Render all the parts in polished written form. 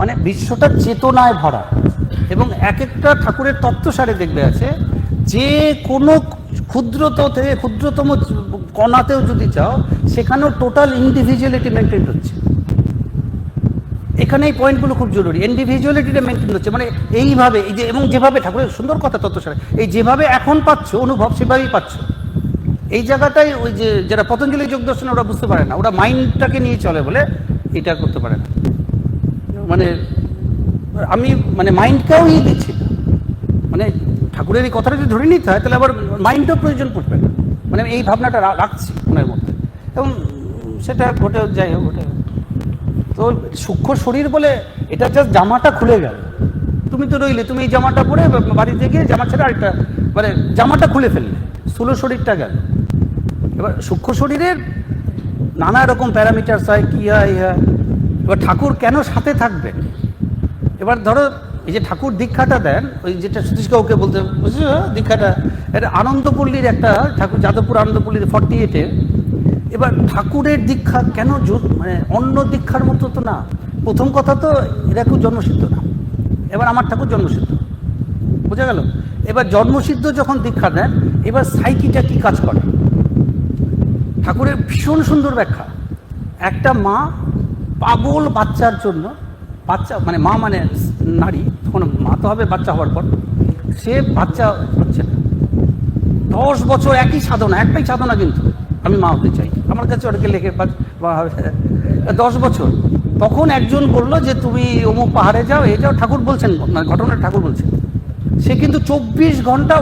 মানে বিশ্বটা চেতনায় ভরা, এবং এক একটা ঠাকুরের তত্ত্বসারে দেখবে আছে যে কোনো ক্ষুদ্রতম কণাতেও যদি চাও সেখানেও টোটাল ইন্ডিভিজুয়ালিটি মেনটেন হচ্ছে। এখানে এই পয়েন্টগুলো খুব জরুরি, ইন্ডিভিজুয়ালিটিটা মেনটেন হচ্ছে, মানে এইভাবে এই যে, এবং যেভাবে ঠাকুরের সুন্দর কথা তত্ত্বসারে, এই যেভাবে এখন পাচ্ছ অনুভব সেভাবেই পাচ্ছ। এই জায়গাটাই ওই যে যারা পতঞ্জলি যোগ দর্শনে ওরা বুঝতে পারে না, ওরা মাইন্ডটাকে নিয়ে চলে বলে এটা করতে পারে না। মানে আমি মানে মাইন্ডকেও দিচ্ছি না, মানে ঠাকুরের এই কথাটা যদি ধরে নিতে হয় তাহলে আবার মাইন্ডও প্রয়োজন পড়বে না, মানে এই ভাবনাটা রাখছি মনের মধ্যে, এবং সেটা ঘটে যাই হোক ঘটে। তো সূক্ষ্ম শরীর বলে এটা জাস্ট জামাটা খুলে গেল, তুমি তো রইলে, তুমি এই জামাটা পরে বাড়িতে গিয়ে জামা ছেড়ে আরেকটা, মানে জামাটা খুলে ফেললে, স্থূল শরীরটা গেল। এবার সূক্ষ্ম শরীরের নানা রকম প্যারামিটার্স হয়, কী হয় হয়। এবার ঠাকুর কেন সাথে থাকবে? এবার ধরো এই যে ঠাকুর দীক্ষাটা দেন, ওই যেটা সতীশ কাউকে বলতে বুঝছো দীক্ষাটা, এটা আনন্দপল্লীর একটা ঠাকুর, যাদবপুর আনন্দপল্লীর 48-এ। এবার ঠাকুরের দীক্ষা কেন মানে অন্য দীক্ষার মতো তো না। প্রথম কথা তো এরা খুব জন্মসিদ্ধ না, এবার আমার ঠাকুর জন্মসিদ্ধ, বোঝা গেল। এবার জন্মসিদ্ধ যখন দীক্ষা দেন, এবার সাইকিটা কি কাজ করে, ঠাকুরের ভীষণ সুন্দর ব্যাখ্যা। একটা মা পাগল বাচ্চার জন্য, বাচ্চা মানে মা মানে নারী, তখন মা তো হবে বাচ্চা হওয়ার পর, সে বাচ্চা হচ্ছে না, 10 বছর একই সাধনা, একটাই সাধনা, কিন্তু আমি মা হতে চাই, আমার কাছে ওটাকে লেখে 10 বছর। তখন একজন বললো যে তুমি অমুক পাহাড়ে যাও, এই যাও, ঠাকুর বলছেন, মানে ঘটনাটা ঠাকুর বলছেন। সে কিন্তু 24 ঘন্টা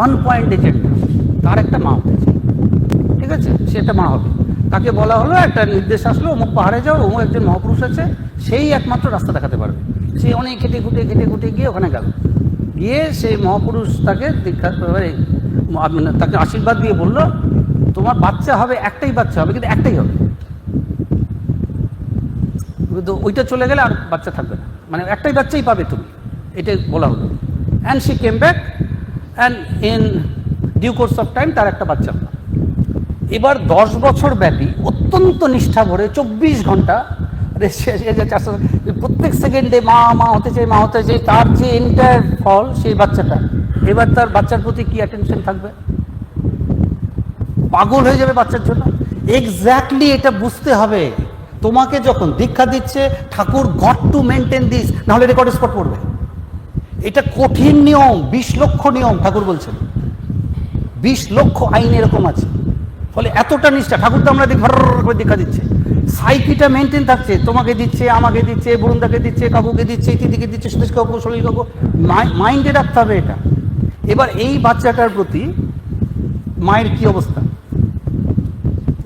1 পয়েন্ট এজেন্ডা, তার একটা মা হতে চাই, ঠিক আছে, সে একটা মা হবে। তাকে বলা হলো, একটা নির্দেশ আসলো, অমুক পাহাড়ে যাও, অমুক একজন মহাপুরুষ আছে, সেই একমাত্র রাস্তা দেখাতে পারবে। সে অনেক ঘেটে ঘুটে গিয়ে ওখানে গেল, গিয়ে সেই মহাপুরুষ তাকে দীক্ষা, তাকে আশীর্বাদ দিয়ে বলল, তোমার বাচ্চা হবে, একটাই বাচ্চা হবে, কিন্তু একটাই হবে, কিন্তু ওইটা চলে গেলে আর বাচ্চা থাকবে না, মানে একটাই বাচ্চাই পাবে তুমি, এটাই বলা হলো। And she came back, and in due course of time তার একটা বাচ্চা। এবার 10 বছর ব্যাপী অত্যন্ত নিষ্ঠা ভরে 24 ঘন্টা প্রত্যেক সেকেন্ডে মা মা হতে চাই, মা হতে চাই, তার যে এন্টায়ার ফল সেই বাচ্চাটা। এবার তার বাচ্চার প্রতি কি অ্যাটেনশন থাকবে, পাগল হয়ে যাবে বাচ্চার জন্য। এক্স্যাক্টলি এটা বুঝতে হবে। তোমাকে যখন দীক্ষা দিচ্ছে ঠাকুর গট টু মেনটেন দিস, নাহলে রেকর্ড স্পট পড়বে। এটা কঠিন নিয়ম, 20 লক্ষ নিয়ম ঠাকুর বলছেন, 20 লক্ষ আইন এরকম আছে। ফলে এতটা নিষ্ঠা ঠাকুর তো আমরা করে দীক্ষা দিচ্ছে, সাইকিটা মেনটেন থাকছে, তোমাকে দিচ্ছে, আমাকে দিচ্ছে, বরুণদাকে দিচ্ছে, কাকুকে দিচ্ছে, ইত্যাদিকে দিচ্ছে, সুদেশ কাকু, সলিল কাকু, মাইন্ডে রাখতে হবে এটা। এবার এই বাচ্চাটার প্রতি মায়ের কি অবস্থা?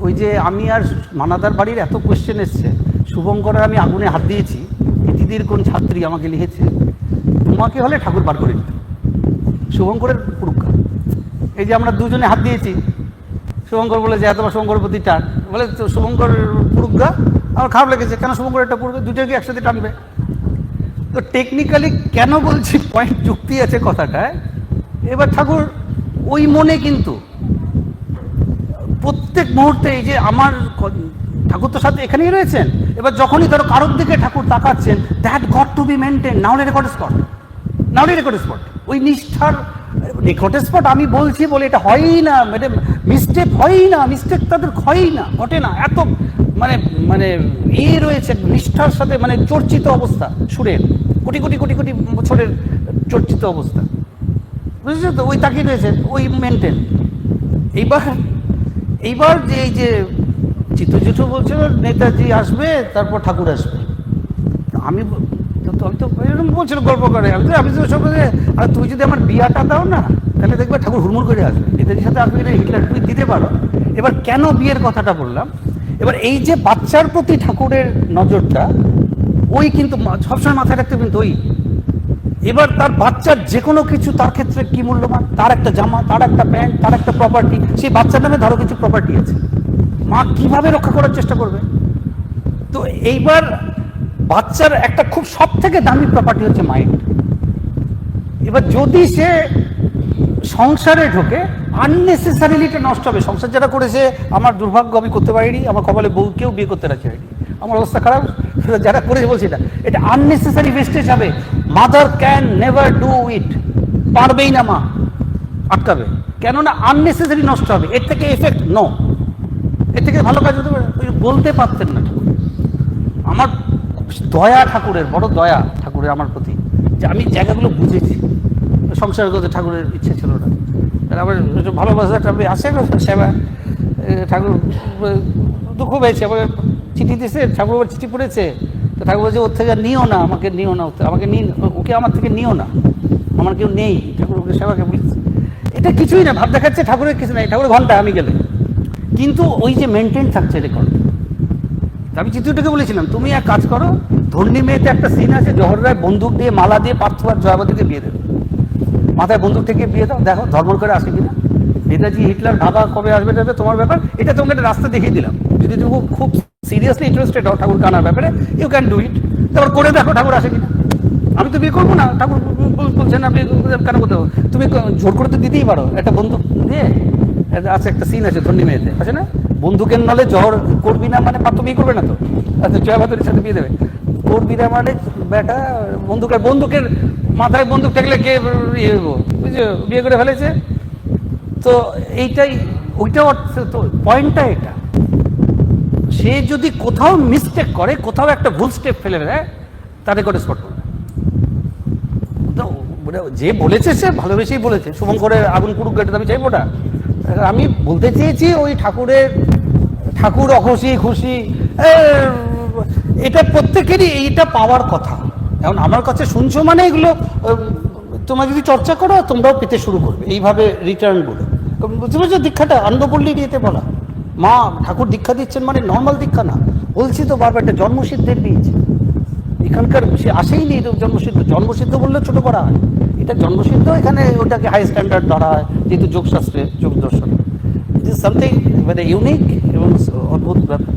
ওই যে আমি আর মানাদার বাড়ির এত কোয়েশ্চেন এসছে, শুভঙ্করের আমি আগুনে হাত দিয়েছি, দিদির কোন ছাত্রী আমাকে লিখেছে, তোমাকে হলে ঠাকুর বার করে দিত, শুভঙ্করের পুরুক্ষা। এই যে আমরা দুজনে হাত দিয়েছি, শুভঙ্কর বলে যে তোমার শুভঙ্করের প্রতি টান, বলে তো শুভঙ্কর পুরুক্ষা, আমার খারাপ লেগেছে, কেন শুভঙ্কর একটা পুরুক্ষা, দুটোকে একসাথে টানবে? তো টেকনিক্যালি কেন বলছি, পয়েন্ট যুক্তি আছে কথাটায়। এবার ঠাকুর ওই মনে কিন্তু প্রত্যেক মুহূর্তে, এই যে আমার ঠাকুর তো সাথে এখানেই রয়েছেন, এবার যখনই ধরো কারোর দিকে ঠাকুর তাকাচ্ছেন, that got to be maintain, নাহলে রেকর্ড স্পট, নাহলে রেকর্ড স্পট। ওই নিষ্ঠার রেকর্ড স্পট আমি বলছি বলে এটা হয়ই না, মানে মিস্টেক হয়ই না, মিস্টেক তাদের হয়ই না, ঘটে না, এত মানে মানে রয়েছে নিষ্ঠার সাথে, মানে চর্চিত অবস্থা, সুরের কোটি কোটি কোটি কোটি বছরের চর্চিত অবস্থা, বুঝেছো তো? ওই তাকিয়ে রয়েছে, ওই মেনটেন। এইবার যে এই যে চিত্রজুঠু বলছিল নেতাজি আসবে তারপর ঠাকুর আসবে, আমি তো এরকম বলছিল গল্প করে, আমি তো সব, আর তুই যদি আমার বিয়াটা দাও না তাহলে দেখবে ঠাকুর হুড়মুড় করে আসবে, নেতাজির সাথে আসবে কিনা হিটলার তুমি দিতে পারো। এবার কেন বিয়ের কথাটা বললাম, এবার এই যে বাচ্চার প্রতি ঠাকুরের নজরটা, ওই কিন্তু সবসময় মাথায় রাখতে, কিন্তু ওই এবার তার বাচ্চার যে কোনো কিছু তার ক্ষেত্রে কি মূল্যবান, তার একটা জামা, তার একটা প্যান্ট, তার একটা প্রপার্টি, সেই বাচ্চার নামে ধরো কিছু প্রপার্টি আছে, মা কিভাবে রক্ষা করার চেষ্টা করবে? তো এইবার বাচ্চার একটা খুব সব থেকে দামি প্রপার্টি হচ্ছে মাইন্ড। এবার যদি সে সংসারে ঢোকে, আননেসেসারিলি এটা নষ্ট হবে। সংসার যারা করেছে, আমার দুর্ভাগ্য আমি করতে পারিনি, আমার কপালে বউ কেউ বিয়ে করতে রাজি হয়নি, আমার অবস্থা খারাপ। যারা করেছে বলছি এটা আননেসেসারি ওয়েস্টেজ হবে। Mother can never do it, পারবেই না মা আটকাবে, কেননা আননেসেসারি নষ্ট হবে, এর থেকে এফেক্ট নো, এর থেকে ভালো কাজ হতে পারে। বলতে পারতেন না ঠাকুর। আমার দয়া ঠাকুরের, বড় দয়া ঠাকুরের আমার প্রতি, যে আমি জায়গাগুলো বুঝেছি। সংসার করতে ঠাকুরের ইচ্ছে ছিল না, আমার একটু ভালোবাসাটা আসে সেবা। ঠাকুর দুঃখ পেয়েছে, আবার চিঠি দিয়েছে, ঠাকুর আবার চিঠি পড়েছে, তো ঠাকুর বলছে ওর থেকে নিও না, আমাকে নিও না, আমাকে ওকে আমার থেকে নিও না, আমার কেউ নেই। ঠাকুর ওকে সেবাকে বলেছে। এটা কিছুই না, ভাব দেখাচ্ছে ঠাকুরের কিছু নেই, ঠাকুরের ঘন্টা আমি গেলে, কিন্তু ওই যে মেনটেন থাকছে রেকর্ড। আমি চিত্রটাকে বলেছিলাম তুমি এক কাজ করো, ধর্ণী মেয়েতে একটা সিন আছে, জওহর রায় বন্দুক দিয়ে মালা দিয়ে পার্থ আর জয়াবতীকে বিয়ে দেবে, মাথায় বন্দুক থেকে বিয়ে দাও, দেখো ধর্ম করে আসে কিনা। নেতাজি হিটলার ঢাকা কবে আসবে যাবে তোমার ব্যাপার, এটা তোমাকে একটা রাস্তা দেখিয়ে দিলাম। যদি তুমি খুব সিরিয়াসলি ইন্টারেস্টেড হও ঠাকুর কানার ব্যাপারে, ইউ ক্যান ডু ইট। তারপর করে দেখো ঠাকুর আসে কিনা। আমি তো বিয়ে করবো না, ঠাকুর বলছেন আপনি কেন করতে হবে, তুমি জোর করে তো দিতেই পারো, একটা বন্দুক দিয়ে। আছে একটা সিন আছে ধর্ণী মেয়েতে, আছে না, বন্দুকের নলে জহর করবি না মানে পাত্র বিয়ে করবে না তো, আচ্ছা জয়াবাদুরের সাথে বিয়ে দেবে, করবি না মানে বেটা বন্দুকের মাথায় বন্দুক থাকলে কে ইয়ে বুঝছো, বিয়ে করে ফেলেছে। তো এইটাই ওইটা তো পয়েন্টটা এটা, সে যদি কোথাও মিস্টেক করে, কোথাও একটা ভুল স্টেপ ফেলে দেয়, তাতে করে স্পট করবে। যে বলেছে সে ভালোবেসেই বলেছে, শুভঙ্করের আগুন পুরুক গেটে আমি চাইবো না। আমি বলতে চেয়েছি ওই ঠাকুর অখুশি খুশি, এটা প্রত্যেকেরই এইটা পাওয়ার কথা। এখন আমার কাছে শুনছো মানে এগুলো তোমরা যদি চর্চা করো তোমরাও পেতে শুরু করবে এইভাবে রিটার্নগুলো। বুঝতে পারছো, দীক্ষাটা আনন্দপল্লী দিতে বলা, মা ঠাকুর দীক্ষা দিচ্ছেন মানে নর্মাল দীক্ষা না, বলছি তো বারবার, একটা জন্মসিদ্ধের বীজ। এখানকার সে আসেই নেই জন্মসিদ্ধ বললে ছোট করা হয়, এটা জন্মসিদ্ধ, এখানে ওটাকে হাই স্ট্যান্ডার্ড ধরা হয়, যেহেতু যোগশাস্ত্রে যোগ দর্শন সামথিং মানে ইউনিক এবং অদ্ভুত ব্যাপার।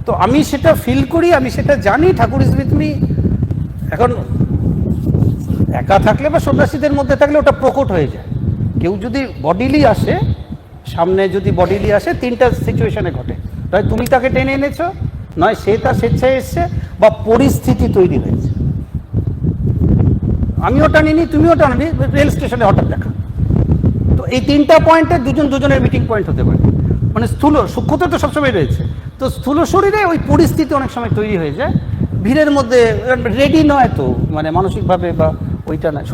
তো আমি সেটা ফিল করি, আমি সেটা জানি, ঠাকুর ইজ উইথ মি। এখন একা থাকলে বা সন্ন্যাসীদের মধ্যে থাকলে ওটা প্রকট হয়ে যায়। কেউ যদি বডিলি আসে সামনে, যদি বডিলি আসে, তিনটা সিচুয়েশনে ঘটে, তাই তুমি তাকে টেনে এনেছো, নয় সে তার স্বেচ্ছায় এসছে, বা পরিস্থিতি তৈরি হয়েছে। আমিও টানিনি, তুমিও টানিনি, রেল স্টেশনে হঠাৎ দেখা। তো এই তিনটা পয়েন্টে দুজনের মিটিং পয়েন্ট হতে পারে। মানে স্থূল সূক্ষ্মতা তো সবসময় রয়েছে, তো স্থূল শরীরে ওই পরিস্থিতি অনেক সময় তৈরি হয়ে যায়। ভিড়ের মধ্যে রেডি নয় তো, মানে মানসিকভাবে বা ওইটা নয়।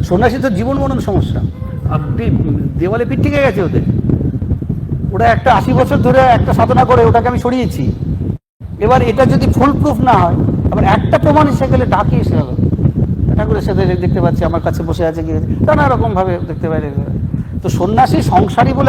সন্ন্যাসী তো জীবন মরণ সমস্যা, দেওয়ালে পিঠ ঠেকে গেছে ওদের। ওরা একটা 80 বছর ধরে একটা সাধনা করে, ওটাকে আমি সরিয়েছি। এবার এটা যদি ফুল প্রুফ না হয়, আবার একটা প্রমাণ এসে গেলে ডাকি এসে গেল, ঠাকুরের সাথে দেখতে পাচ্ছি আমার কাছে বসে আছে, কি নানা রকম ভাবে দেখতে পাই। তো সন্ন্যাসী সংসারী বলে